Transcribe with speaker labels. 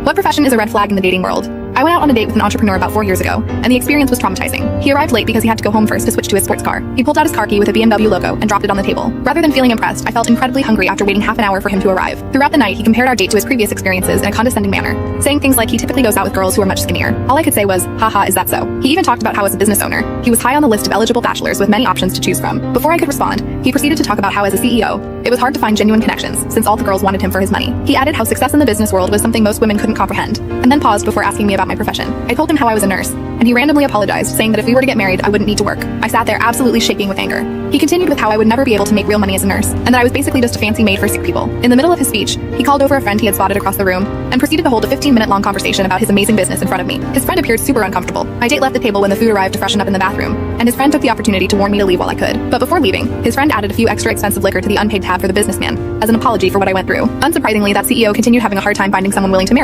Speaker 1: What profession is a red flag in the dating world? I went out on a date with an entrepreneur about 4 years ago, and the experience was traumatizing. He arrived late because he had to go home first to switch to his sports car. He pulled out his car key with a BMW logo and dropped it on the table. Rather than feeling impressed, I felt incredibly hungry after waiting half an hour for him to arrive. Throughout the night, he compared our date to his previous experiences in a condescending manner, saying things like he typically goes out with girls who are much skinnier. All I could say was, haha, is that so? He even talked about how as a business owner, he was high on the list of eligible bachelors with many options to choose from. Before I could respond, he proceeded to talk about how as a CEO, it was hard to find genuine connections since all the girls wanted him for his money. He added how success in the business world was something most women couldn't comprehend, and then paused before asking me about my profession. I told him how I was a nurse, and he randomly apologized, saying that if we were to get married, I wouldn't need to work. I sat there absolutely shaking with anger. He continued with how I would never be able to make real money as a nurse, and that I was basically just a fancy maid for sick people. In the middle of his speech, he called over a friend he had spotted across the room, and proceeded to hold a 15-minute long conversation about his amazing business in front of me. His friend appeared super uncomfortable. My date left the table when the food arrived to freshen up in the bathroom, and his friend took the opportunity to warn me to leave while I could. But before leaving, his friend added a few extra expensive liquor to the unpaid tab for the businessman, as an apology for what I went through. Unsurprisingly, that CEO continued having a hard time finding someone willing to marry